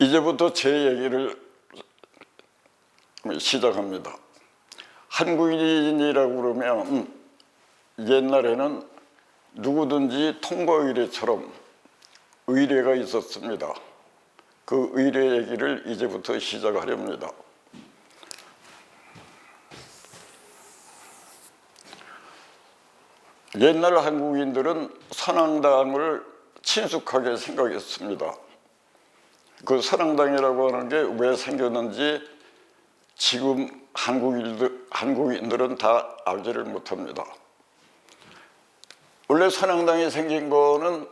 이제부터 제 얘기를 시작합니다. 한국인이라고 그러면 옛날에는 누구든지 통과의례처럼 의례가 있었습니다. 그 의례 얘기를 이제부터 시작하렵니다. 옛날 한국인들은 선왕당을 친숙하게 생각했습니다. 그 선왕당이라고 하는 게 왜 생겼는지 지금 한국인들은 다 알지를 못합니다. 원래 선왕당이 생긴 거는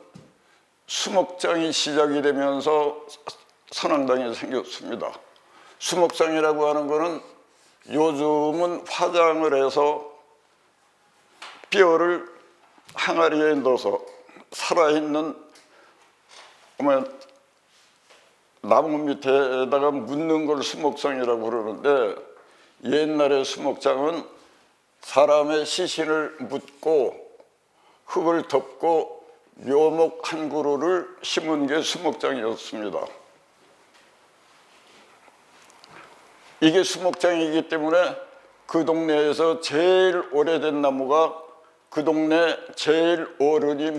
수목장이 시작이 되면서 선왕당이 생겼습니다. 수목장이라고 하는 거는 요즘은 화장을 해서 뼈를 항아리에 넣어서 살아있는 나무 밑에다가 묻는 걸 수목장이라고 그러는데, 옛날의 수목장은 사람의 시신을 묻고 흙을 덮고 묘목 한 그루를 심은 게 수목장이었습니다. 이게 수목장이기 때문에 그 동네에서 제일 오래된 나무가 그 동네 제일 어른이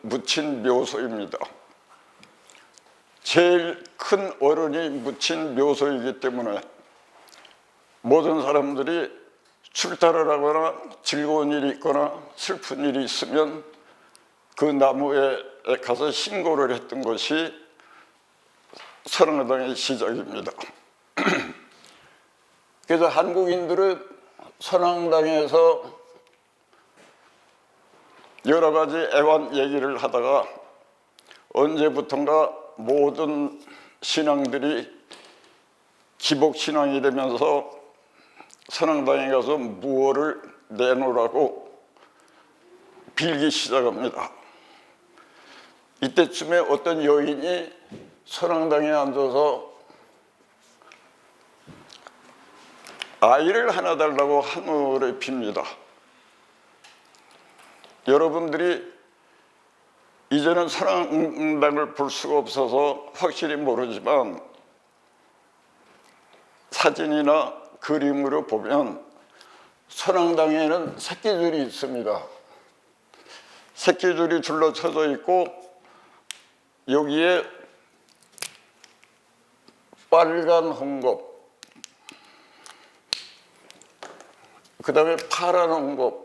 묻힌 묘소입니다. 제일 큰 어른이 묻힌 묘소이기 때문에 모든 사람들이 출타를 하거나 즐거운 일이 있거나 슬픈 일이 있으면 그 나무에 가서 신고를 했던 것이 선왕당의 시작입니다. 그래서 한국인들은 선왕당에서 여러 가지 애완 얘기를 하다가 언제부턴가 모든 신앙들이 기복신앙이 되면서 선왕당에 가서 무어를 내놓으라고 빌기 시작합니다. 이때쯤에 어떤 여인이 선왕당에 앉아서 아이를 하나 달라고 하늘에 빕니다. 여러분들이 이제는 선왕당을 볼 수가 없어서 확실히 모르지만 사진이나 그림으로 보면 선왕당에는 새끼줄이 있습니다. 새끼줄이 둘러쳐져 있고 여기에 빨간 홍겁, 그 다음에 파란 홍겁,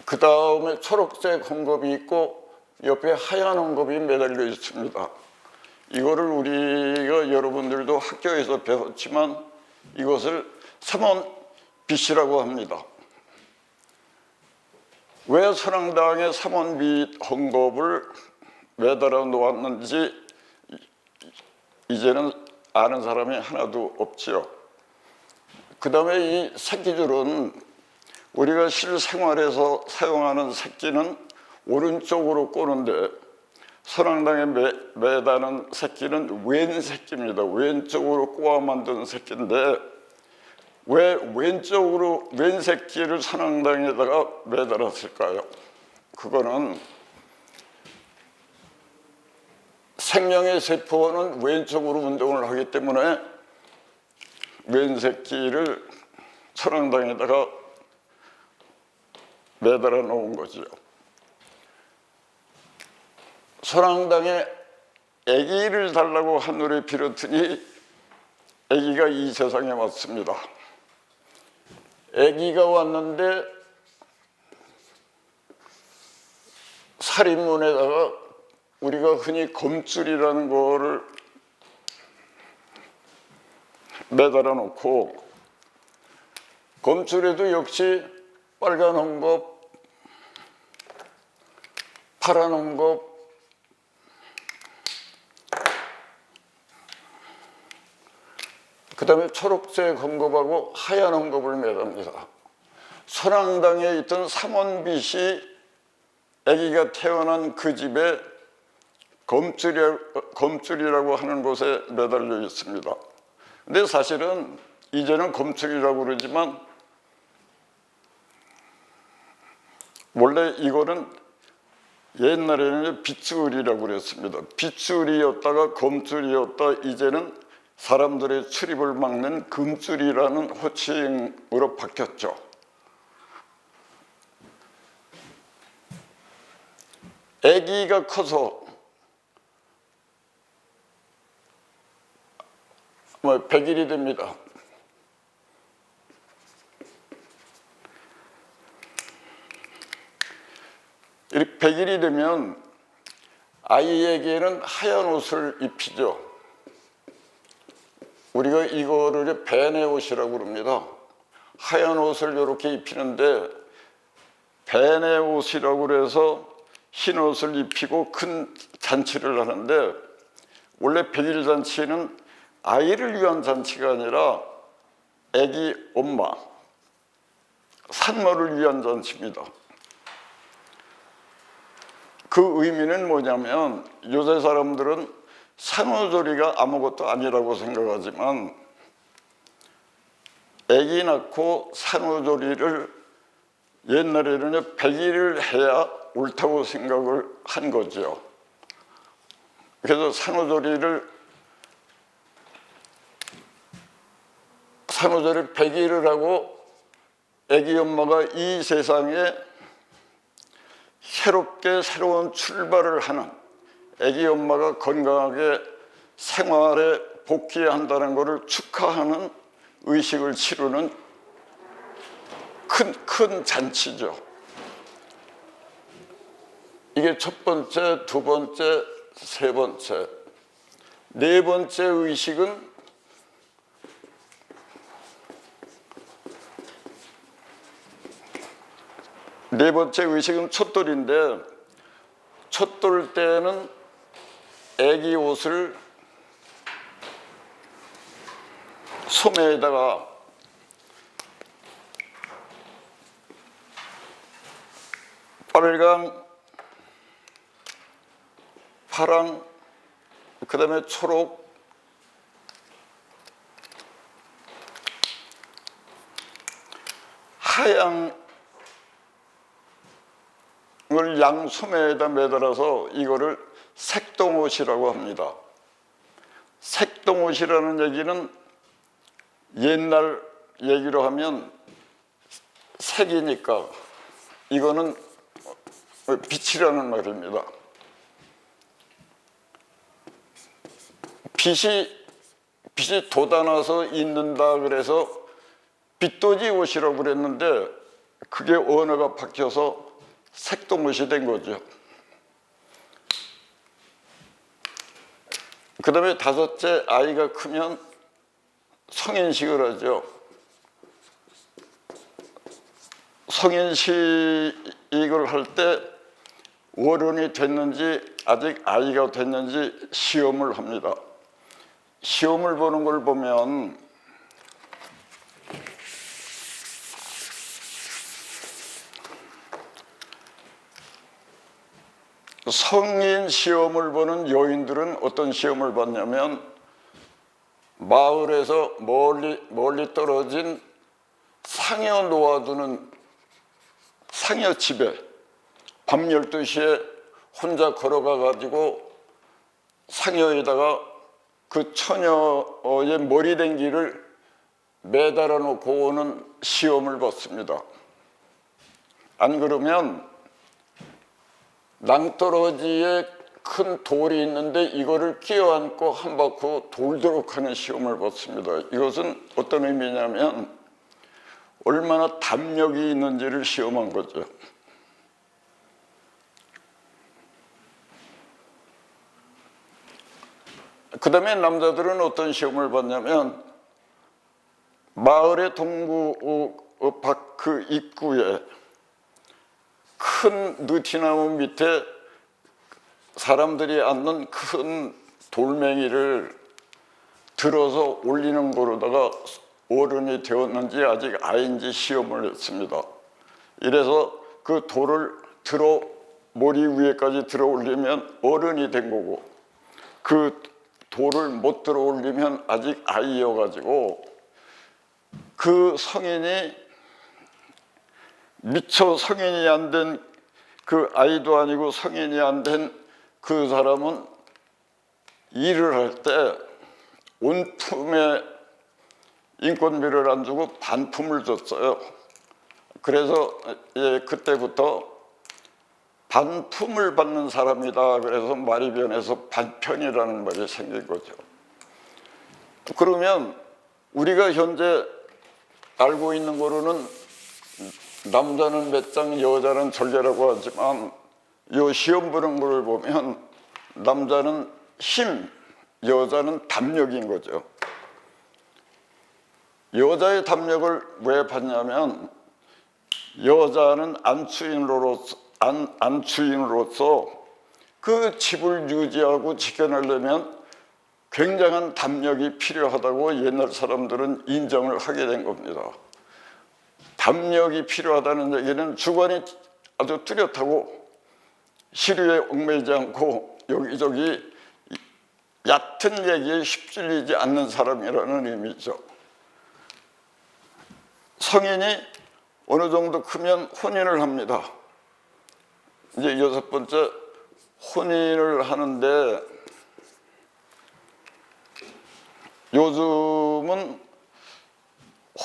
그 다음에 초록색 홍겁이 있고 옆에 하얀 홍겁이 매달려 있습니다. 이거를 우리가 여러분들도 학교에서 배웠지만 이것을 삼원빗이라고 합니다. 왜 선왕당에 삼원빗 홍겁을 매달아 놓았는지 이제는 아는 사람이 하나도 없지요. 그 다음에 이 새끼줄은 우리가 실생활에서 사용하는 새끼는 오른쪽으로 꼬는데 선왕당에 매다는 새끼는 왼 새끼입니다. 왼쪽으로 꼬아 만든 새끼인데 왜 왼 새끼를 선왕당에다가 매달았을까요? 그거는 생명의 세포는 왼쪽으로 운동을 하기 때문에 왼 새끼를 선왕당에다가 매달아 놓은 거죠. 선왕당에 아기를 달라고 하늘에 빌었더니 아기가 이 세상에 왔습니다. 아기가 왔는데 살인문에다가 우리가 흔히 검줄이라는 거를 매달아 놓고 검줄에도 역시 빨간 홍겁, 파란 홍겁, 그 다음에 초록색 홍겁하고 하얀 홍겁을 매답니다. 선왕당에 있던 삼원빗이 아기가 태어난 그 집에 검줄이라고 하는 곳에 매달려 있습니다. 근데 사실은 이제는 검줄이라고 그러지만 원래 이거는 옛날에는 빗줄이라고 그랬습니다. 빗줄이었다가 검줄이었다, 이제는 사람들의 출입을 막는 금줄이라는 호칭으로 바뀌었죠. 아기가 커서 100일이 됩니다. 이렇게 100일이 되면 아이에게는 하얀 옷을 입히죠. 우리가 이거를 베네 옷이라고 그럽니다. 하얀 옷을 이렇게 입히는데 베네 옷이라고 그래서 흰 옷을 입히고 큰 잔치를 하는데, 원래 100일 잔치는 아이를 위한 잔치가 아니라 아기 엄마, 산모를 위한 잔치입니다. 그 의미는 뭐냐면, 요새 사람들은 산후조리가 아무것도 아니라고 생각하지만 아기 낳고 산후조리를 옛날에는 100일을 해야 옳다고 생각을 한 거죠. 그래서 산후조리를 100일을 하고 아기 엄마가 이 세상에 새롭게 새로운 출발을 하는, 아기 엄마가 건강하게 생활에 복귀한다는 것을 축하하는 의식을 치르는 큰 잔치죠. 이게 첫 번째, 두 번째, 세 번째. 네 번째 의식은 촛돌인데, 촛돌 때는 아기 옷을 소매에다가 빨강, 파랑, 그 다음에 초록, 하양을 양 소매에다 매달아서 이거를 색동옷이라고 합니다. 색동옷이라는 얘기는 옛날 얘기로 하면 색이니까 이거는 빛이라는 말입니다. 빛이 돋아나서 있는다 그래서 빛도지 옷이라고 그랬는데, 그게 언어가 바뀌어서 색동옷이 된 거죠. 그 다음에 다섯째, 아이가 크면 성인식을 하죠. 성인식을 할 때 어른이 됐는지 아직 아이가 됐는지 시험을 합니다. 시험을 보는 걸 보면 성인 시험을 보는 여인들은 어떤 시험을 봤냐면, 마을에서 멀리 떨어진 상여 놓아두는 상여 집에 밤 12시에 혼자 걸어가 가지고 상여에다가 그 처녀의 머리댕기를 매달아 놓고 오는 시험을 봤습니다. 안 그러면 낭떠러지에 큰 돌이 있는데 이거를 끼어안고 한 바퀴 돌도록 하는 시험을 봤습니다. 이것은 어떤 의미냐면 얼마나 담력이 있는지를 시험한 거죠. 그 다음에 남자들은 어떤 시험을 봤냐면, 마을의 동구 밖 그 입구에 큰 느티나무 밑에 사람들이 앉는 큰 돌멩이를 들어서 올리는 거로다가 어른이 되었는지 아직 아이인지 시험을 했습니다. 이래서 그 돌을 머리 위에까지 들어 올리면 어른이 된 거고, 그 돌을 못 들어 올리면 아직 아이여가지고 그 성인이 미처 성인이 안 된 그 아이도 아니고 성인이 안 된 그 사람은 일을 할 때 온품에 인건비를 안 주고 반품을 줬어요. 그래서 그때부터 반품을 받는 사람이다. 그래서 말이 변해서 반편이라는 말이 생긴 거죠. 그러면 우리가 현재 알고 있는 거로는 남자는 몇 장, 여자는 절개라고 하지만 이 시험 보는 걸 보면 남자는 힘, 여자는 담력인 거죠. 여자의 담력을 왜 받냐면 여자는 안주인으로서 그 집을 유지하고 지켜내려면 굉장한 담력이 필요하다고 옛날 사람들은 인정을 하게 된 겁니다. 담력이 필요하다는 얘기는 주관이 아주 뚜렷하고 시류에 얽매이지 않고 여기저기 얕은 얘기에 휩쓸리지 않는 사람이라는 의미죠. 성인이 어느 정도 크면 혼인을 합니다. 이제 6번째, 혼인을 하는데 요즘은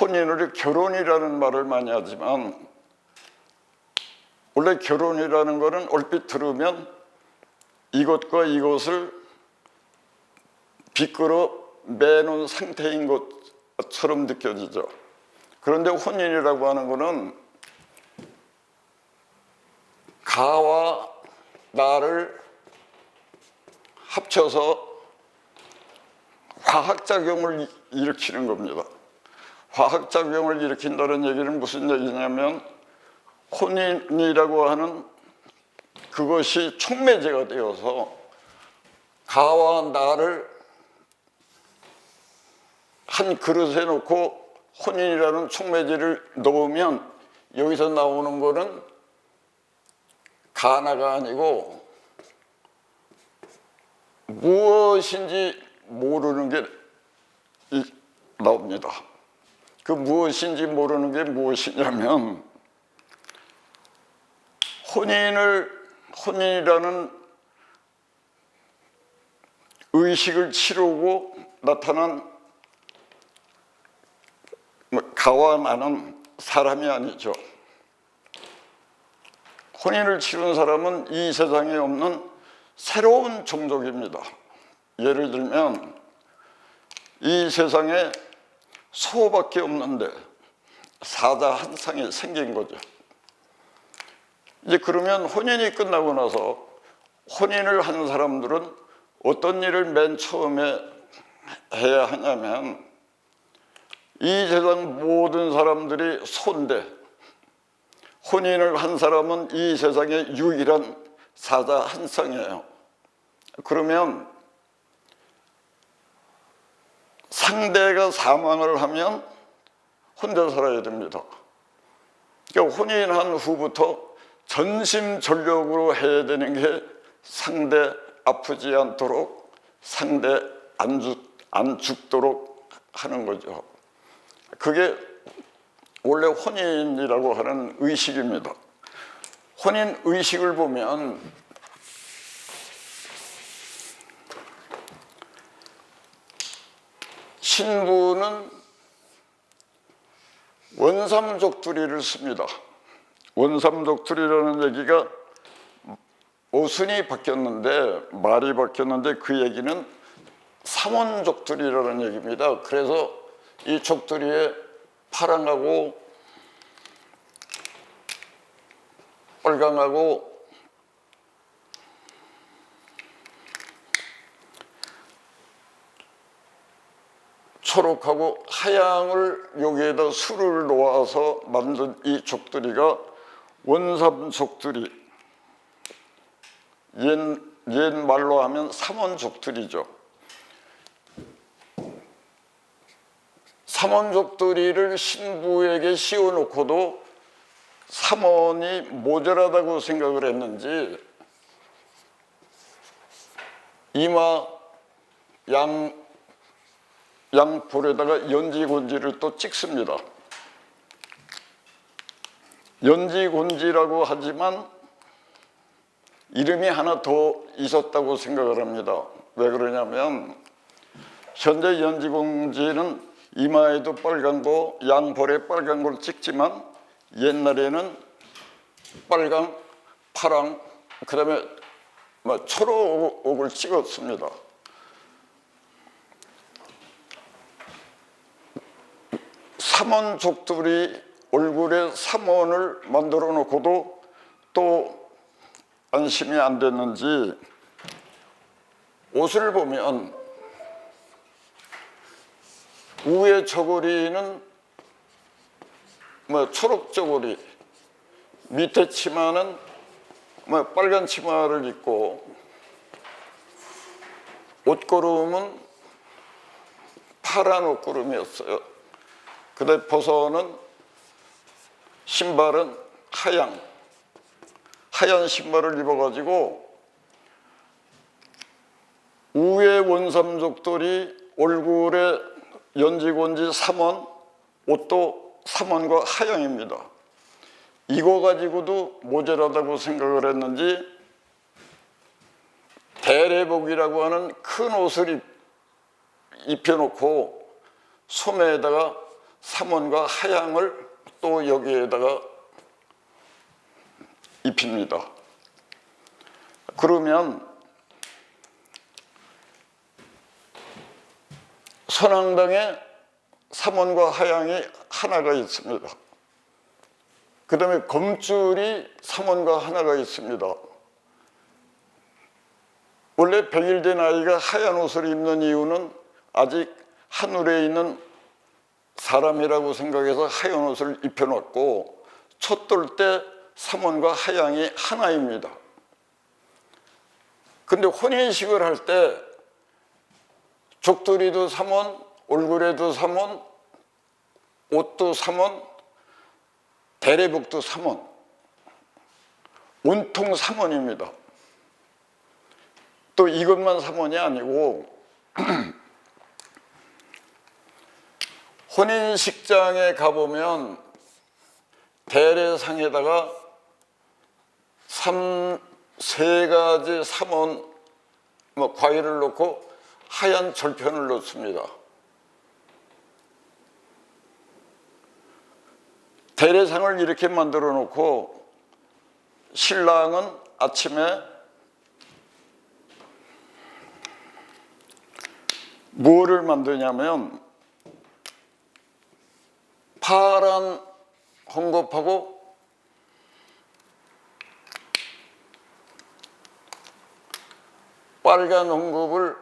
혼인을 결혼이라는 말을 많이 하지만 원래 결혼이라는 거는 얼핏 들으면 이것과 이것을 빗끌어 매놓은 상태인 것처럼 느껴지죠. 그런데 혼인이라고 하는 거는 가와 나를 합쳐서 화학작용을 일으키는 겁니다. 화학작용을 일으킨다는 얘기는 무슨 얘기냐면 혼인이라고 하는 그것이 촉매제가 되어서 가와 나를 한 그릇에 놓고 혼인이라는 촉매제를 넣으면 여기서 나오는 거는 가나가 아니고 무엇인지 모르는 게 나옵니다. 그 무엇인지 모르는 게 무엇이냐면 혼인이라는 의식을 치르고 나타난 가와 나는 사람이 아니죠. 혼인을 치른 사람은 이 세상에 없는 새로운 종족입니다. 예를 들면 이 세상에 소밖에 없는데 사자 한 쌍이 생긴 거죠. 이제 그러면 혼인이 끝나고 나서 혼인을 하는 사람들은 어떤 일을 맨 처음에 해야 하냐면 이 세상 모든 사람들이 소인데 혼인을 한 사람은 이 세상의 유일한 사자 한 쌍이에요. 그러면 상대가 사망을 하면 혼자 살아야 됩니다. 그러니까 혼인한 후부터 전심전력으로 해야 되는 게 상대 아프지 않도록, 상대 안 죽도록 하는 거죠. 그게 원래 혼인이라고 하는 의식입니다. 혼인 의식을 보면 신부는 원삼족두리를 씁니다. 원삼족두리라는 얘기가 어순이 바뀌었는데 말이 바뀌었는데 그 얘기는 삼원족두리라는 얘기입니다. 그래서 이 족두리에 파랑하고 빨강하고 초록하고 하양을 여기에다 술을 놓아서 만든 이 족두리가 원삼족두리, 옛 말로 하면 삼원족두리죠. 삼원족두리를 신부에게 씌워놓고도 삼원이 모자라다고 생각을 했는지 이마 양볼에다가 연지곤지를 또 찍습니다. 연지곤지라고 하지만 이름이 하나 더 있었다고 생각을 합니다. 왜 그러냐면 현재 연지공지는 이마에도 빨간 거, 양볼에 빨간 걸 찍지만 옛날에는 빨강, 파랑, 그 다음에 초록을 찍었습니다. 삼원족들이 얼굴에 삼원을 만들어 놓고도 또 안심이 안 됐는지 옷을 보면 위에 저고리는 초록 저고리, 밑에 치마는 빨간 치마를 입고 옷고름은 파란 옷고름이었어요. 근데 벗어는 신발은 하얀 신발을 입어가지고 우회 원삼족들이 얼굴에 연지곤지 삼원, 옷도 삼원과 하양입니다. 이거 가지고도 모자라다고 생각을 했는지 대례복이라고 하는 큰 옷을 입혀놓고 소매에다가 삼원과 하양을 또 여기에다가 입힙니다. 그러면 선앙당에 삼원과 하양이 하나가 있습니다. 그 다음에 검줄이 삼원과 하나가 있습니다. 원래 100일 된 아이가 하얀 옷을 입는 이유는 아직 하늘에 있는 사람이라고 생각해서 하얀 옷을 입혀놨고 촛돌 때 삼원과 하양이 하나입니다. 근데 혼인식을 할 때 족두리도 삼원, 얼굴에도 삼원, 옷도 삼원, 대례복도 삼원, 온통 삼원입니다. 또 이것만 삼원이 아니고 혼인식장에 가보면 대례상에다가 세 가지 삼원 과일을 넣고 하얀 절편을 넣습니다. 대례상을 이렇게 만들어 놓고 신랑은 아침에 뭐를 만드냐면 파란 홍곱하고 빨간 홍곱을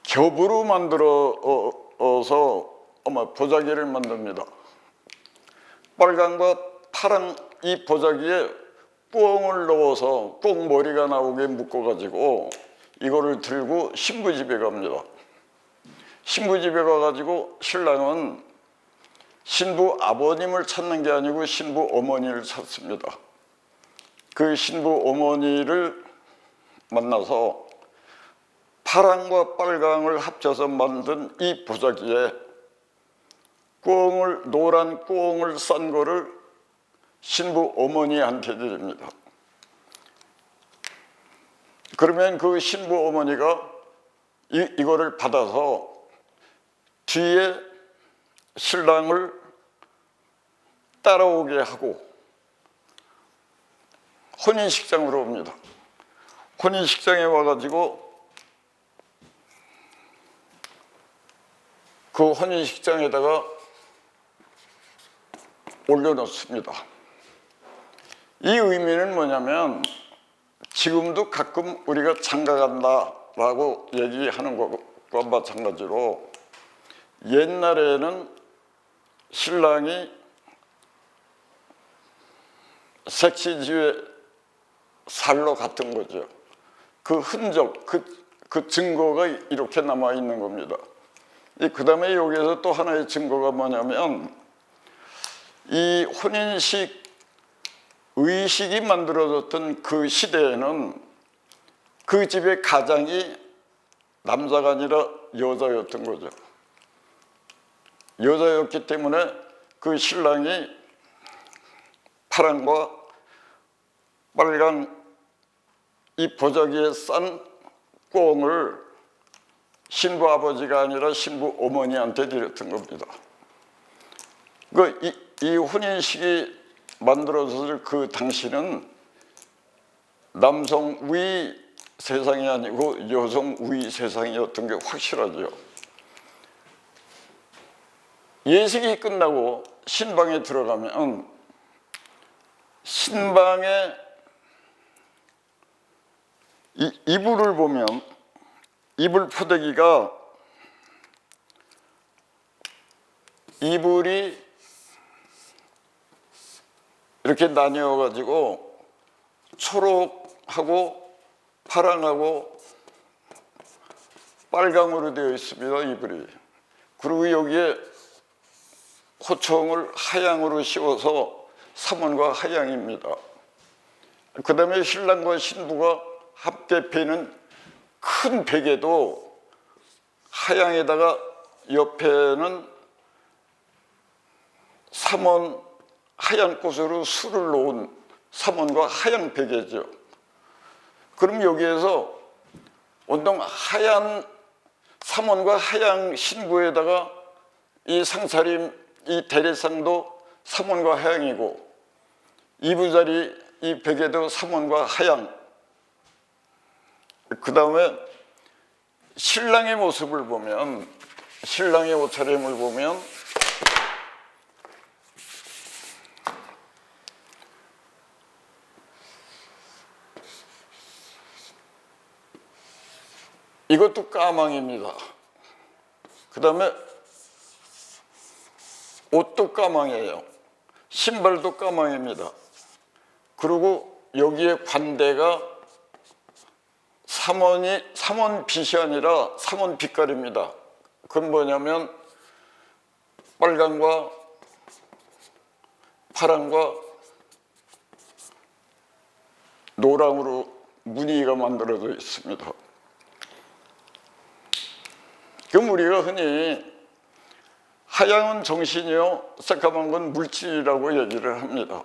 겹으로 만들어서 보자기를 만듭니다. 빨간과 파란 이 보자기에 꿩을 넣어서 꿩 머리가 나오게 묶어가지고 이거를 들고 신부집에 갑니다. 신부집에 가가지고 신랑은 신부 아버님을 찾는 게 아니고 신부 어머니를 찾습니다. 그 신부 어머니를 만나서 파랑과 빨강을 합쳐서 만든 이 보자기에 노란 꿩을 싼 거를 신부 어머니한테 드립니다. 그러면 그 신부 어머니가 이거를 받아서 뒤에 신랑을 따라오게 하고 혼인식장으로 옵니다. 혼인식장에 와가지고 그 혼인식장에다가 올려놓습니다. 이 의미는 뭐냐면 지금도 가끔 우리가 장가간다라고 얘기하는 것과 마찬가지로 옛날에는 신랑이 색시지에 살로 같은 거죠. 그 흔적, 그 증거가 이렇게 남아 있는 겁니다. 그 다음에 여기에서 또 하나의 증거가 뭐냐면 이 혼인식 의식이 만들어졌던 그 시대에는 그 집의 가장이 남자가 아니라 여자였던 거죠. 여자였기 때문에 그 신랑이 파랑과 빨간 이 보자기에 싼 꽁을 신부 아버지가 아니라 신부 어머니한테 드렸던 겁니다. 이 혼인식이 만들어졌을 그 당시는 남성 우위 세상이 아니고 여성 우위 세상이었던 게 확실하죠. 예식이 끝나고 신방에 들어가면 신방의 이불을 보면 이불 포대기가 이불이 이렇게 나뉘어 가지고 초록하고 파랑하고 빨강으로 되어 있습니다. 이불이. 그리고 여기에 호청을 하양으로 씌워서 삼원과 하양입니다. 그 다음에 신랑과 신부가 함께 베는 큰 베개도 하양에다가 옆에는 삼원 하얀 꽃으로 술을 놓은 삼원과 하얀 베개죠. 그럼 여기에서 온통 하얀 삼원과 하얀 신부에다가 이 상차림, 이 대례상도 삼원과 하양이고 이부자리 이 베개도 삼원과 하양. 그 다음에 신랑의 모습을 보면, 신랑의 옷차림을 보면 이것도 까망입니다. 그 다음에 옷도 까망이에요. 신발도 까망입니다. 그리고 여기에 관대가 삼원빛이 아니라 삼원빛깔입니다. 그건 뭐냐면 빨강과 파랑과 노랑으로 무늬가 만들어져 있습니다. 그럼 우리가 흔히 하양은 정신이요, 새까만 건 물질이라고 얘기를 합니다.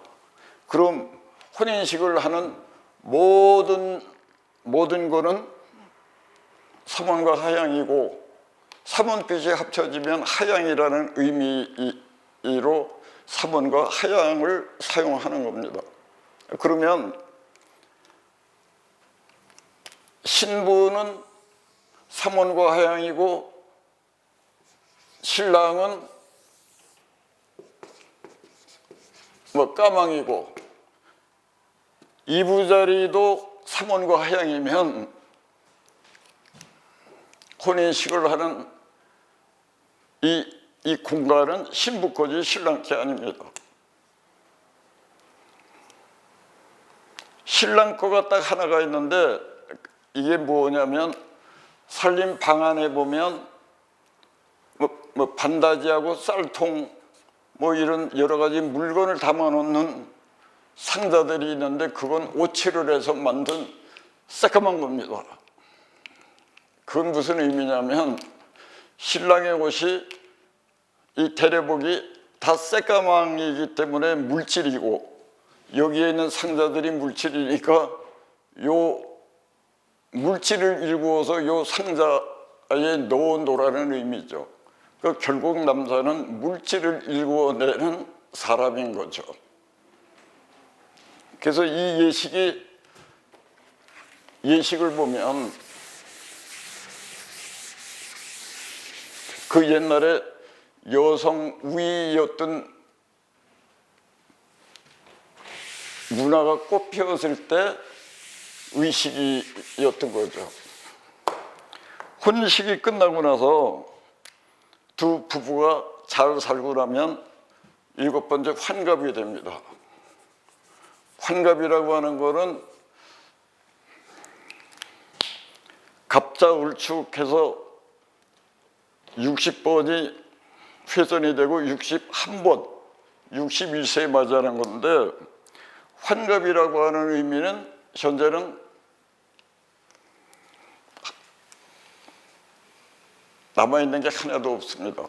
그럼 혼인식을 하는 모든 거는 삼원과 하양이고 삼원빛이 합쳐지면 하양이라는 의미로 삼원과 하양을 사용하는 겁니다. 그러면 신부는 삼원과 하양이고 신랑은 까망이고 이부자리도 삼원과 하양이면 혼인식을 하는 이 공간은 신부 거지 신랑 게 아닙니다. 신랑 거가 딱 하나가 있는데 이게 뭐냐면 살림 방 안에 보면 반다지하고 쌀통 이런 여러 가지 물건을 담아놓는 상자들이 있는데 그건 오칠을 해서 만든 새까만 겁니다. 그건 무슨 의미냐면 신랑의 옷이 이 대례복이 다 새까망이기 때문에 물질이고 여기에 있는 상자들이 물질이니까 요 물질을 일구어서 요 상자에 넣어놓으라는 의미죠. 그러니까 결국 남자는 물질을 일구어내는 사람인 거죠. 그래서 이 예식을 보면 그 옛날에 여성 우위였던 문화가 꽃 피었을 때 의식이었던 거죠. 혼식이 끝나고 나서 두 부부가 잘 살고 나면 7번째 환갑이 됩니다. 환갑이라고 하는 거는 갑자을축해서 60번이 훼손이 되고 61번, 61세에 맞이하는 건데 환갑이라고 하는 의미는 현재는 남아있는 게 하나도 없습니다.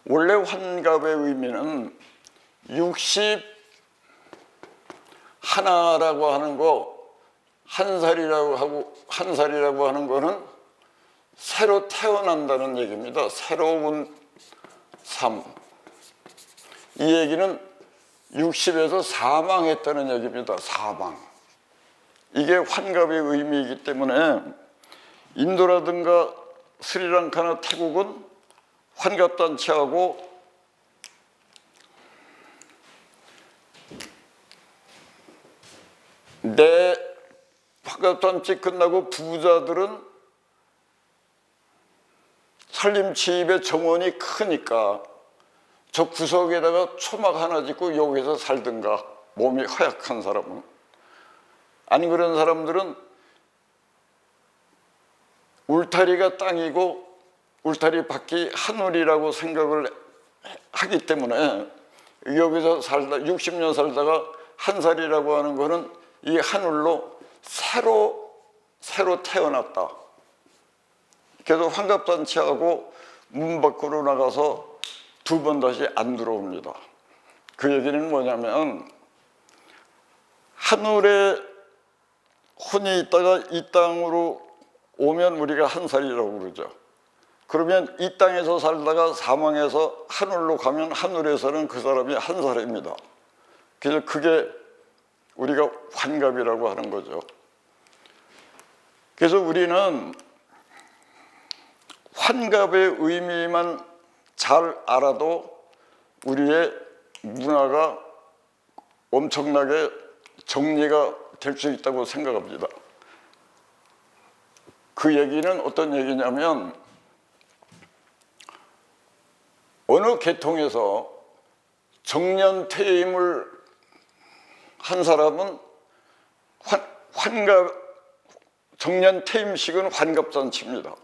원래 환갑의 의미는 하나라고 하는 거, 한 살이라고 하는 거는 새로 태어난다는 얘기입니다. 새로운 삶. 이 얘기는 60에서 사망했다는 얘기입니다. 사망. 이게 환갑의 의미이기 때문에 인도라든가 스리랑카나 태국은 환갑잔치하고 내 환갑잔치 끝나고 부자들은 살림집의 정원이 크니까 저 구석에다가 초막 하나 짓고 여기서 살든가, 몸이 허약한 사람은. 안 그런 사람들은 울타리가 땅이고 울타리 밖이 하늘이라고 생각을 하기 때문에 여기서 살다 60년 살다가 한 살이라고 하는 거는 이 하늘로 새로 태어났다. 그래서 환갑잔치하고 문 밖으로 나가서 두 번 다시 안 들어옵니다. 그 얘기는 뭐냐면 하늘에 혼이 있다가 이 땅으로 오면 우리가 한 살이라고 그러죠. 그러면 이 땅에서 살다가 사망해서 하늘로 가면 하늘에서는 그 사람이 한 살입니다. 그래서 그게 우리가 환갑이라고 하는 거죠. 그래서 우리는 환갑의 의미만 잘 알아도 우리의 문화가 엄청나게 정리가 될 수 있다고 생각합니다. 그 얘기는 어떤 얘기냐면 어느 계통에서 정년퇴임을 한 사람은 정년퇴임식은 환갑잔치입니다.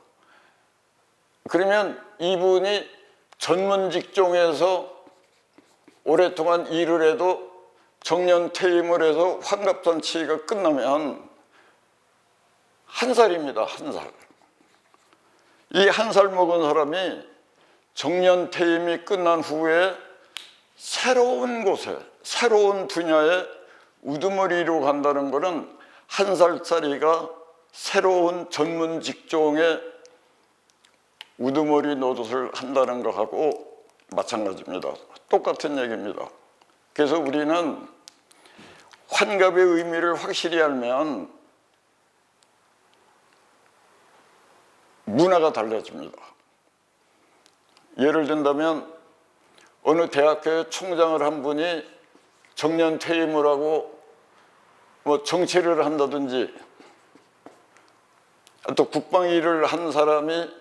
그러면 이분이 전문 직종에서 오랫동안 일을 해도 정년퇴임을 해서 환갑잔치가 끝나면 한 살입니다. 한 살. 이 한 살 먹은 사람이 정년퇴임이 끝난 후에 새로운 곳에, 새로운 분야에 우두머리로 간다는 것은 한 살짜리가 새로운 전문 직종에 우두머리 노릇을 한다는 것하고 마찬가지입니다. 똑같은 얘기입니다. 그래서 우리는 환갑의 의미를 확실히 알면 문화가 달라집니다. 예를 든다면 어느 대학교의 총장을 한 분이 정년퇴임을 하고 뭐 정치를 한다든지, 또 국방일을 한 사람이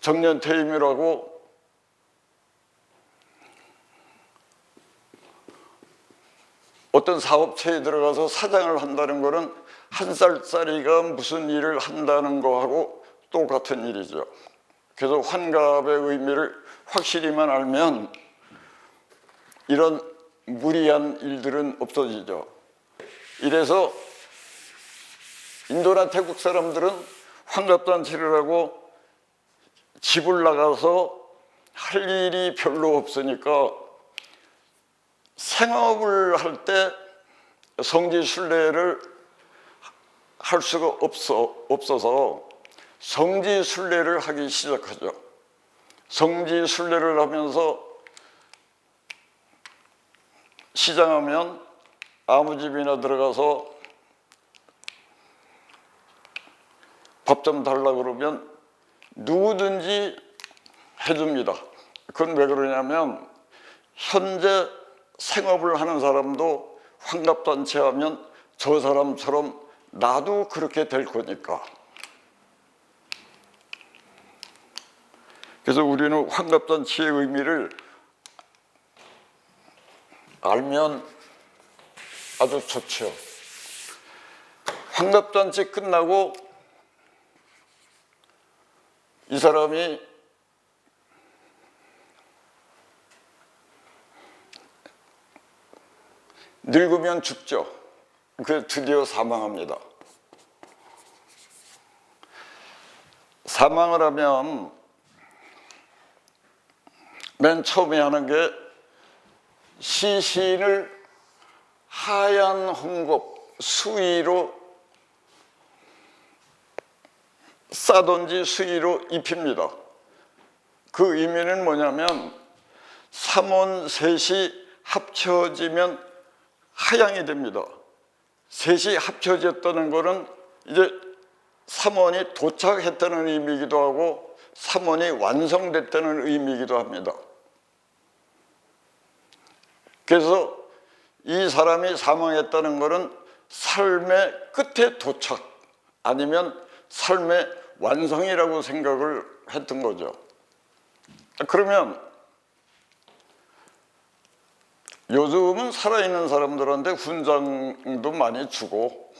정년퇴임을 하고 어떤 사업체에 들어가서 사장을 한다는 것은 한 살짜리가 무슨 일을 한다는 거하고 똑같은 일이죠. 그래서 환갑의 의미를 확실히만 알면 이런 무리한 일들은 없어지죠. 이래서 인도나 태국 사람들은 환갑잔치를 하고 집을 나가서 할 일이 별로 없으니까 생업을 할 때 성지순례를 할 수가 없어서 성지순례를 하기 시작하죠. 성지순례를 하면서 시장하면 아무 집이나 들어가서 밥 좀 달라고 그러면 누구든지 해줍니다. 그건 왜 그러냐면 현재 생업을 하는 사람도 환갑잔치 하면 저 사람처럼 나도 그렇게 될 거니까. 그래서 우리는 환갑잔치의 의미를 알면 아주 좋죠. 환갑잔치 끝나고 이 사람이 늙으면 죽죠. 그래서 드디어 사망합니다. 사망을 하면 맨 처음에 하는 게 시신을 하얀 홍곱 수의로 싸든지 수의로 입힙니다. 그 의미는 뭐냐면 삼원 셋이 합쳐지면 하양이 됩니다. 셋이 합쳐졌다는 것은 이제 삼원이 도착했다는 의미이기도 하고 삼원이 완성됐다는 의미이기도 합니다. 그래서 이 사람이 사망했다는 것은 삶의 끝에 도착 아니면 삶의 완성이라고 생각을 했던 거죠. 그러면 요즘은 살아있는 사람들한테 훈장도 많이 주고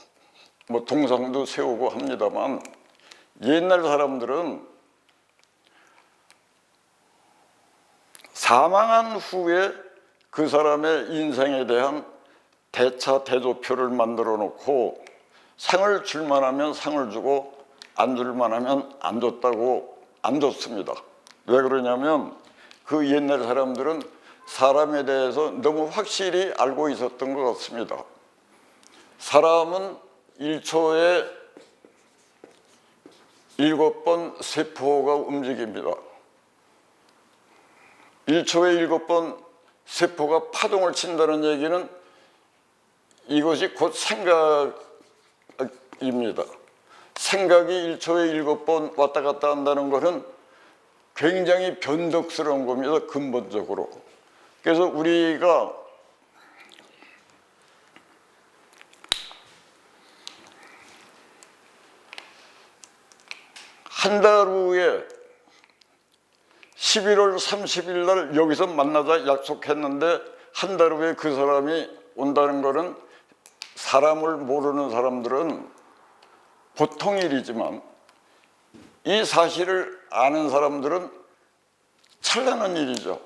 뭐 동상도 세우고 합니다만 옛날 사람들은 사망한 후에 그 사람의 인생에 대한 대차 대조표를 만들어 놓고 상을 줄만 하면 상을 주고 안 줄만 하면 안 줬다고 안 줬습니다. 왜 그러냐면 그 옛날 사람들은 사람에 대해서 너무 확실히 알고 있었던 것 같습니다. 사람은 1초에 7번 세포가 움직입니다. 1초에 7번 세포가 파동을 친다는 얘기는 이것이 곧 생각입니다. 생각이 1초에 7번 왔다 갔다 한다는 것은 굉장히 변덕스러운 겁니다. 근본적으로. 그래서 우리가 한 달 후에 11월 30일 날 여기서 만나자 약속했는데 한 달 후에 그 사람이 온다는 것은 사람을 모르는 사람들은 보통 일이지만 이 사실을 아는 사람들은 찬란한 일이죠.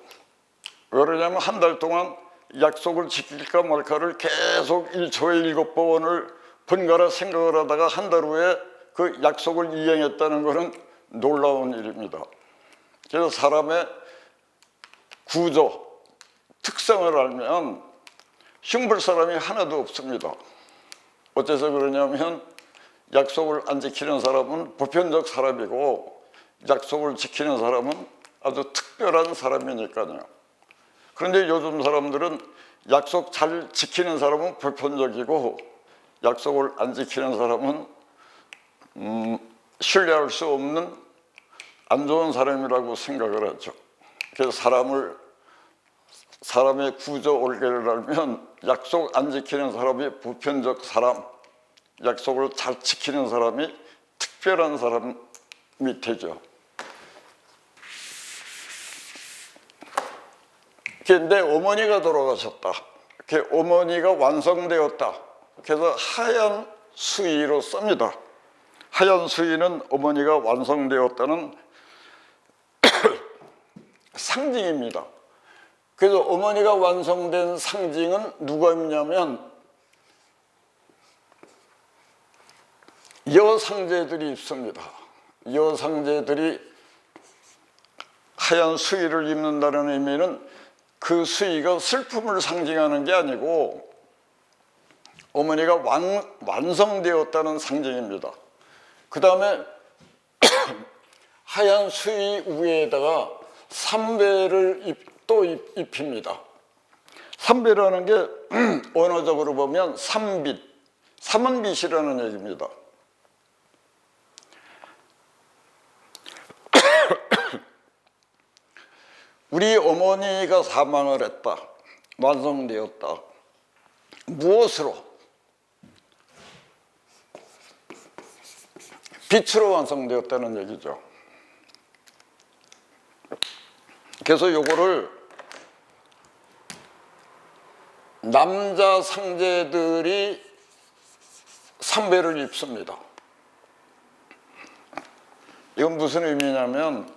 왜 그러냐면 한 달 동안 약속을 지킬까 말까를 계속 1초에 7번을 번갈아 생각을 하다가 한 달 후에 그 약속을 이행했다는 것은 놀라운 일입니다. 그래서 사람의 구조, 특성을 알면 흉볼 사람이 하나도 없습니다. 어째서 그러냐면 약속을 안 지키는 사람은 보편적 사람이고 약속을 지키는 사람은 아주 특별한 사람이니까요. 그런데 요즘 사람들은 약속 잘 지키는 사람은 보편적이고 약속을 안 지키는 사람은 신뢰할 수 없는 안 좋은 사람이라고 생각을 하죠. 그래서 사람의 구조 올개를 알면 약속 안 지키는 사람이 보편적 사람, 약속을 잘 지키는 사람이 특별한 사람이 되죠. 그런데 어머니가 돌아가셨다. 어머니가 완성되었다. 그래서 하얀 수의로 씁니다. 하얀 수의는 어머니가 완성되었다는 상징입니다. 그래서 어머니가 완성된 상징은 누가 입냐면 여상제들이 입습니다. 여상제들이 하얀 수의를 입는다는 의미는 그 수의가 슬픔을 상징하는 게 아니고 어머니가 완성되었다는 상징입니다. 그 다음에 하얀 수의 위에다가 삼배를 또 입힙니다. 삼배라는 게 언어적으로 보면 삼빛, 삼은빛이라는 얘기입니다. 우리 어머니가 사망을 했다. 완성되었다. 무엇으로? 빛으로 완성되었다는 얘기죠. 그래서 요거를 남자 상제들이 삼배를 입습니다. 이건 무슨 의미냐면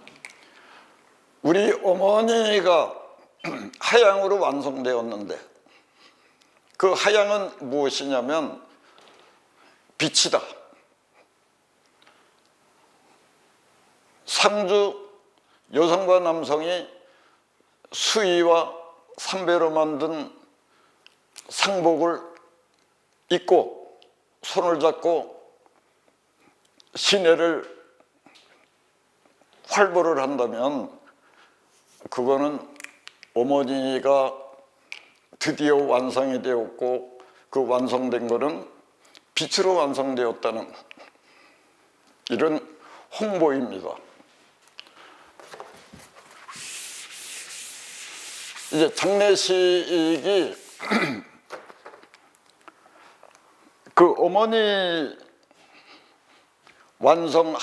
우리 어머니가 하양으로 완성되었는데 그 하양은 무엇이냐면 빛이다. 상주 여성과 남성이 수의와 삼배로 만든 상복을 입고 손을 잡고 시내를 활보를 한다면 그거는 어머니가 드디어 완성이 되었고 그 완성된 거는 빛으로 완성되었다는 이런 홍보입니다. 이제 장례식이 그 어머니 완성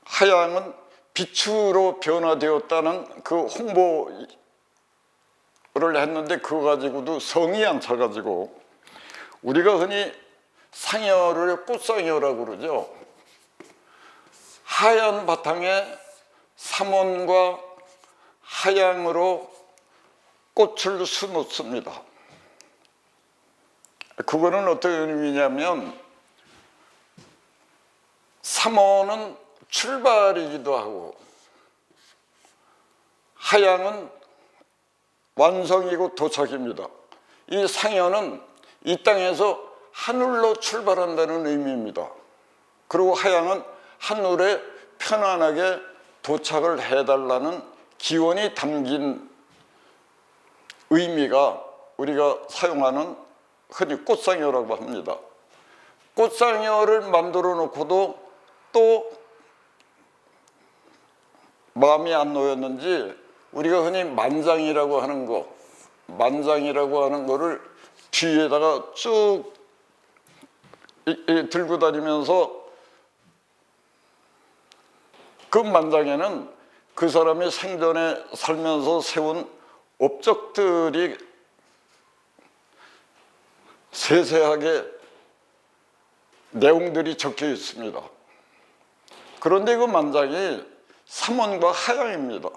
하양은 빛으로 변화되었다는 그 홍보를 했는데 그거 가지고도 성이 안 차가지고 우리가 흔히 상여를 꽃상여라고 그러죠. 하얀 바탕에 삼원과 하양으로 꽃을 수놓습니다. 그거는 어떤 의미냐면 삼원은 출발이기도 하고 하양은 완성이고 도착입니다. 이 상여는 이 땅에서 하늘로 출발한다는 의미입니다. 그리고 하양은 하늘에 편안하게 도착을 해달라는 기원이 담긴 의미가 우리가 사용하는 흔히 꽃상여라고 합니다. 꽃상여를 만들어 놓고도 또 마음이 안 놓였는지 우리가 흔히 만장이라고 하는 거를 뒤에다가 쭉 들고 다니면서 그 만장에는 그 사람이 생전에 살면서 세운 업적들이 세세하게 내용들이 적혀 있습니다. 그런데 그 만장이 삼원과 하양입니다.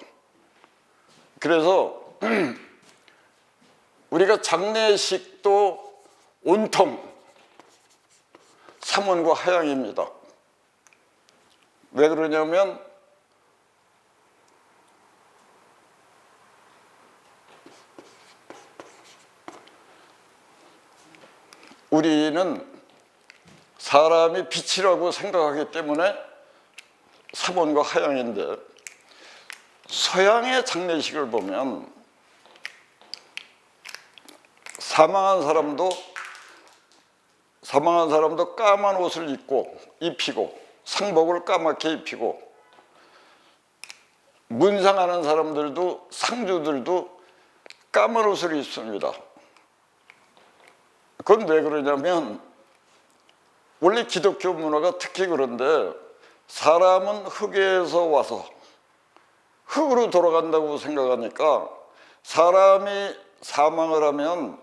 그래서 우리가 장례식도 온통 삼원과 하양입니다. 왜 그러냐면 우리는 사람이 빛이라고 생각하기 때문에 삼원과 하양인데 서양의 장례식을 보면 사망한 사람도 까만 옷을 입히고 상복을 까맣게 입히고 문상하는 사람들도 상주들도 까만 옷을 입습니다. 그건 왜 그러냐면 원래 기독교 문화가 특히 그런데 사람은 흙에서 와서 흙으로 돌아간다고 생각하니까 사람이 사망을 하면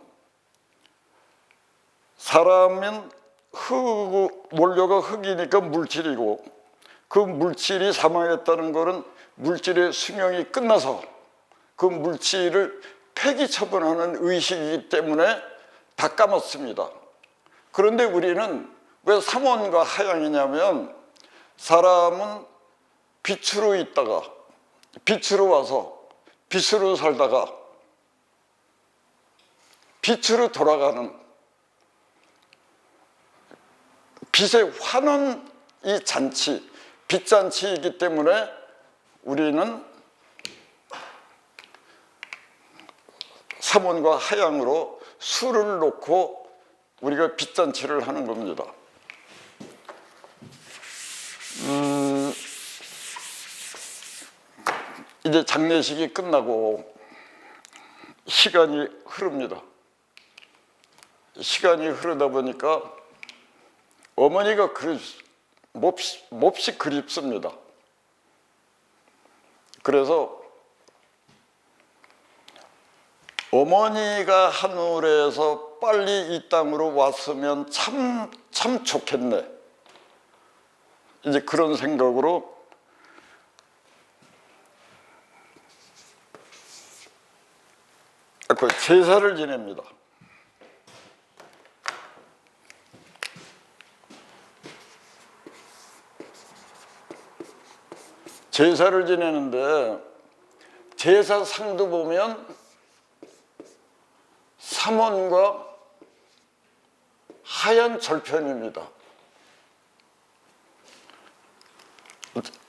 사람은 원료가 흙이니까 물질이고 그 물질이 사망했다는 것은 물질의 수명이 끝나서 그 물질을 폐기 처분하는 의식이기 때문에 다 까맣습니다. 그런데 우리는 왜 삼원과 하양이냐면 사람은 빛으로 있다가 빛으로 와서 빛으로 살다가 빛으로 돌아가는 빛의 환원 이 잔치, 빛잔치이기 때문에 우리는 삼원과 하양으로 술을 놓고 우리가 빛잔치를 하는 겁니다. 이제 장례식이 끝나고 시간이 흐릅니다. 시간이 흐르다 보니까 어머니가 몹시 그립습니다. 그래서 어머니가 하늘에서 빨리 이 땅으로 왔으면 참 좋겠네. 이제 그런 생각으로 그 제사를 지냅니다. 제사를 지내는데 제사상도 보면 삼원과 하얀 절편입니다.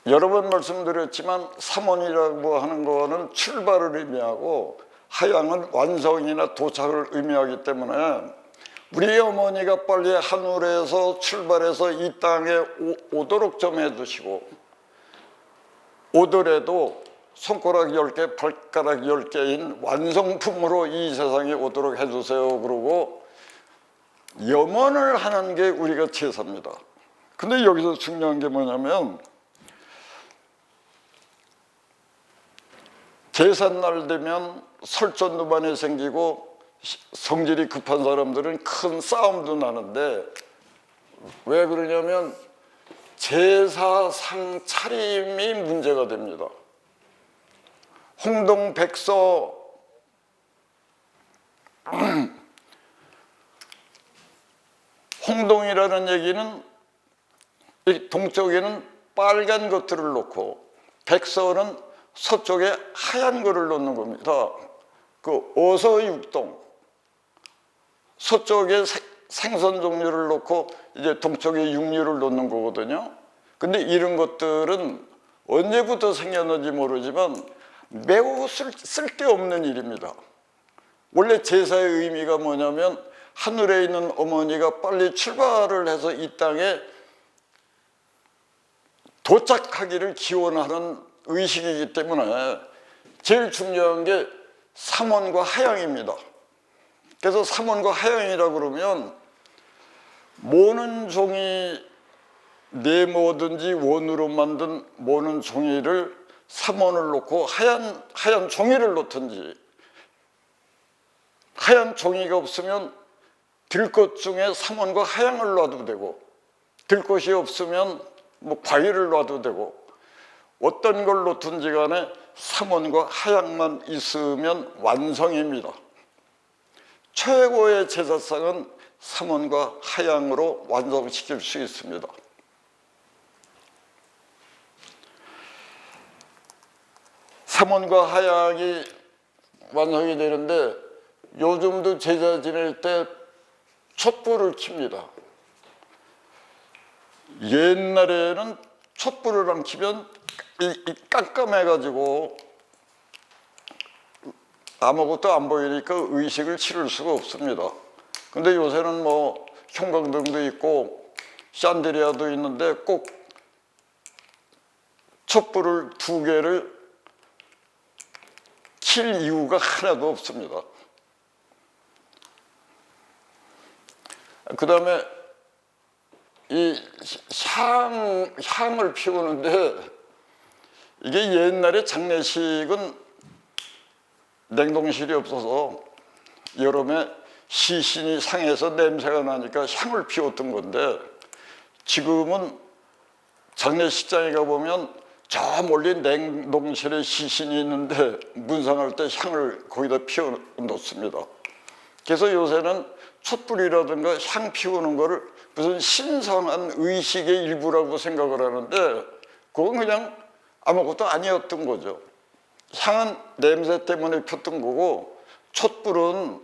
여러 번 말씀드렸지만 삼원이라고 하는 거는 출발을 의미하고 하양은 완성이나 도착을 의미하기 때문에 우리 어머니가 빨리 하늘에서 출발해서 이 땅에 오도록 좀 해주시고, 오더라도 손가락 10개, 발가락 10개인 완성품으로 이 세상에 오도록 해주세요. 그러고 염원을 하는 게 우리가 제사입니다. 근데 여기서 중요한 게 뭐냐면, 제삿날 되면 설전도 많이 생기고 성질이 급한 사람들은 큰 싸움도 나는데, 왜 그러냐면 제사상 차림이 문제가 됩니다. 홍동백서 홍동이라는 얘기는 동쪽에는 빨간 것들을 놓고 백서는 서쪽에 하얀 거를 놓는 겁니다. 그 어서육동, 서쪽에 생선 종류를 놓고 이제 동쪽에 육류를 놓는 거거든요. 근데 이런 것들은 언제부터 생겼는지 모르지만 매우 쓸데없는 일입니다. 원래 제사의 의미가 뭐냐면 하늘에 있는 어머니가 빨리 출발을 해서 이 땅에 도착하기를 기원하는 의식이기 때문에 제일 중요한 게 삼원과 하양입니다. 그래서 삼원과 하양이라고 그러면 모는 종이 네모든지 원으로 만든 모는 종이를 삼원을 놓고 하얀 종이를 놓든지, 하얀 종이가 없으면 들꽃 중에 삼원과 하양을 놔도 되고, 들꽃이 없으면 뭐 과일을 놔도 되고, 어떤 걸 놓든지 간에 삼원과 하양만 있으면 완성입니다. 최고의 제사상은 삼원과 하양으로 완성시킬 수 있습니다. 삼원과 하양이 완성이 되는데 요즘도 제사 지낼 때 촛불을 켭니다. 옛날에는 촛불을 안 켜면 깜깜해가지고 아무것도 안 보이니까 의식을 치를 수가 없습니다. 근데 요새는 뭐 형광등도 있고 샨데리아도 있는데 꼭 촛불을 2개를 킬 이유가 하나도 없습니다. 그 다음에 이 향을 피우는데, 이게 옛날에 장례식은 냉동실이 없어서 여름에 시신이 상해서 냄새가 나니까 향을 피웠던 건데, 지금은 장례식장에 가보면 저 멀리 냉동실에 시신이 있는데 문상할 때 향을 거기다 피워 놓습니다. 그래서 요새는 촛불이라든가 향 피우는 거를 무슨 신성한 의식의 일부라고 생각을 하는데, 그건 그냥 아무것도 아니었던 거죠. 향은 냄새 때문에 폈던 거고, 촛불은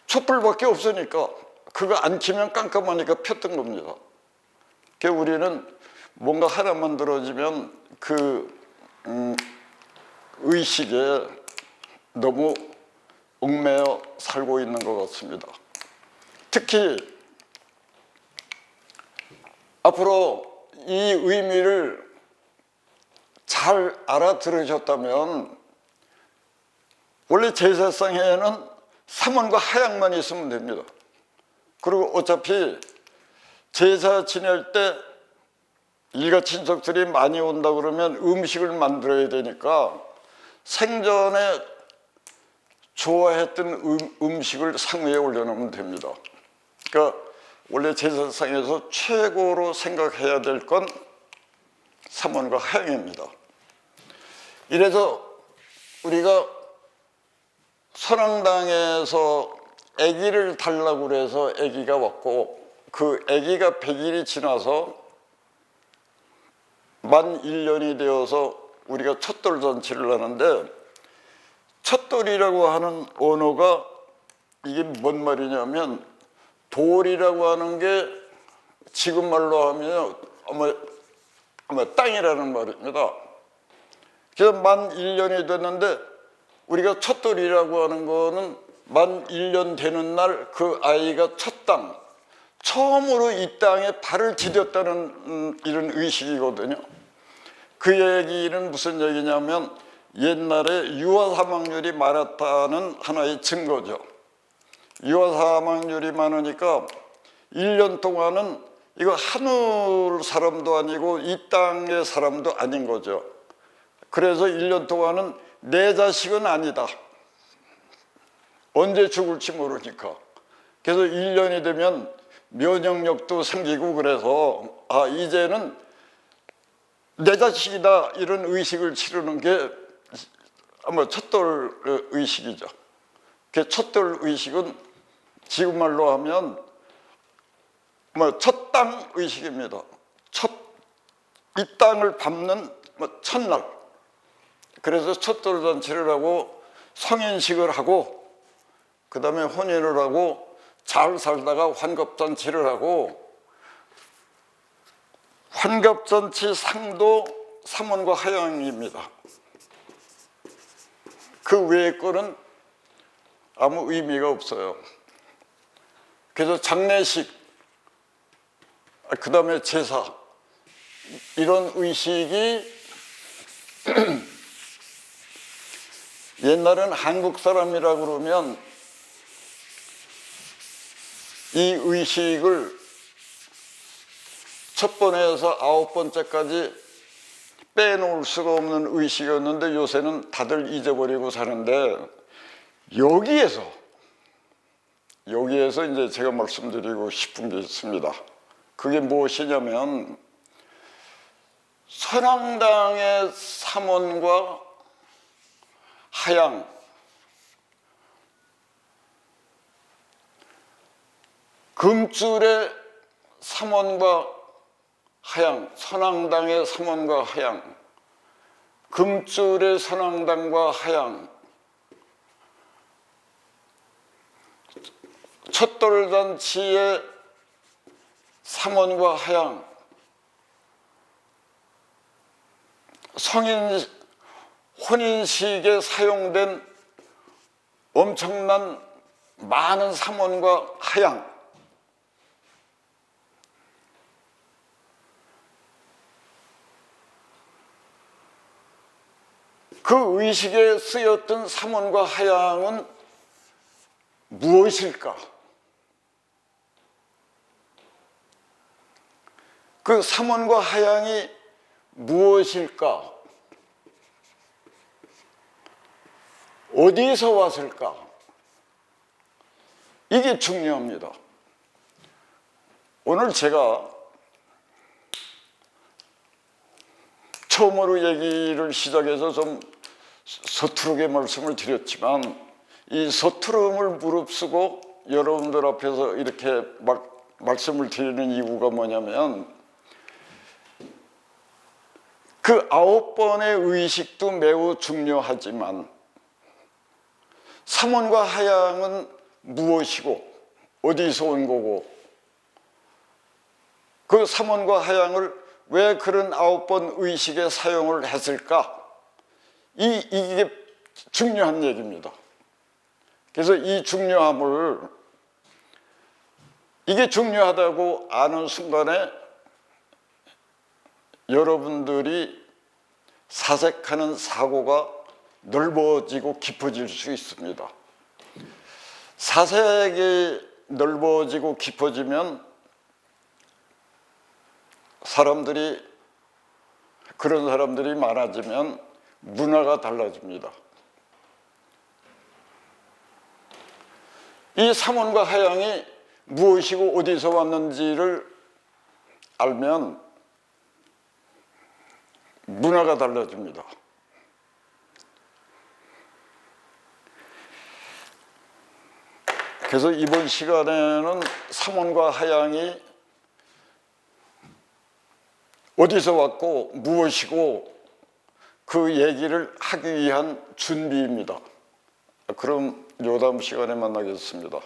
촛불밖에 없으니까 그거 안 켜면 깜깜하니까 폈던 겁니다. 그래서 우리는 뭔가 하나 만들어지면 그 의식에 너무 얽매여 살고 있는 것 같습니다. 특히 앞으로 이 의미를 잘 알아들으셨다면, 원래 제사상에는 삼원과 하양만 있으면 됩니다. 그리고 어차피 제사 지낼 때 일가 친척들이 많이 온다 그러면 음식을 만들어야 되니까 생전에 좋아했던 음식을 상 위에 올려놓으면 됩니다. 그러니까 원래 제사상에서 최고로 생각해야 될 건 삼원과 하양입니다. 이래서 우리가 선왕당에서 아기를 달라고 그래서 아기가 왔고, 그 아기가 100일이 지나서 만 1년이 되어서 우리가 첫돌 잔치를 하는데, 첫돌이라고 하는 언어가 이게 뭔 말이냐면 돌이라고 하는 게 지금 말로 하면 아마 땅이라는 말입니다. 그래서 만 1년이 됐는데 우리가 첫돌이라고 하는 거는 만 1년 되는 날 그 아이가 첫 땅, 처음으로 이 땅에 발을 디뎠다는 이런 의식이거든요. 그 얘기는 무슨 얘기냐면 옛날에 유아 사망률이 많았다는 하나의 증거죠. 유아 사망률이 많으니까 1년 동안은 이거 하늘 사람도 아니고 이 땅의 사람도 아닌 거죠. 그래서 1년 동안은 내 자식은 아니다. 언제 죽을지 모르니까. 그래서 1년이 되면 면역력도 생기고 그래서 이제는 내 자식이다 이런 의식을 치르는 게 아마 첫돌 의식이죠. 그 첫돌 의식은 지금 말로 하면 첫 땅 의식입니다. 이 땅을 밟는 첫날. 그래서 첫돌 잔치를 하고 성인식을 하고 그 다음에 혼인을 하고 잘 살다가 환갑잔치를 하고 환갑잔치 상도 삼원과 하양입니다. 그 외의 거는 아무 의미가 없어요. 그래서 장례식, 그 다음에 제사 이런 의식이 옛날엔 한국 사람이라고 그러면 이 의식을 첫 번에서 9번째까지 빼놓을 수가 없는 의식이었는데 요새는 다들 잊어버리고 사는데 여기에서 이제 제가 말씀드리고 싶은 게 있습니다. 그게 무엇이냐면 선왕당의 삼원과 하양, 금줄의 삼원과 하양, 선왕당의 삼원과 하양, 금줄의 선왕당과 하양, 첫돌잔치의 삼원과 하양, 성인 혼인식에 사용된 엄청난 많은 삼원과 하양, 그 의식에 쓰였던 삼원과 하양은 무엇일까? 그 삼원과 하양이 무엇일까? 어디서 왔을까? 이게 중요합니다. 오늘 제가 처음으로 얘기를 시작해서 좀 서투르게 말씀을 드렸지만 이 서투름을 무릅쓰고 여러분들 앞에서 이렇게 말씀을 드리는 이유가 뭐냐면 그 9번의 의식도 매우 중요하지만 삼원과 하양은 무엇이고 어디서 온 거고 그 삼원과 하양을 왜 그런 9번 의식에 사용을 했을까? 이게 중요한 얘기입니다. 그래서 이 중요함을 이게 중요하다고 아는 순간에 여러분들이 사색하는 사고가 넓어지고 깊어질 수 있습니다. 사색이 넓어지고 깊어지면 그런 사람들이 많아지면 문화가 달라집니다. 이 삼원과 하양이 무엇이고 어디서 왔는지를 알면 문화가 달라집니다. 그래서 이번 시간에는 삼원과 하양이 어디서 왔고 무엇이고 그 얘기를 하기 위한 준비입니다. 그럼 요담 시간에 만나겠습니다.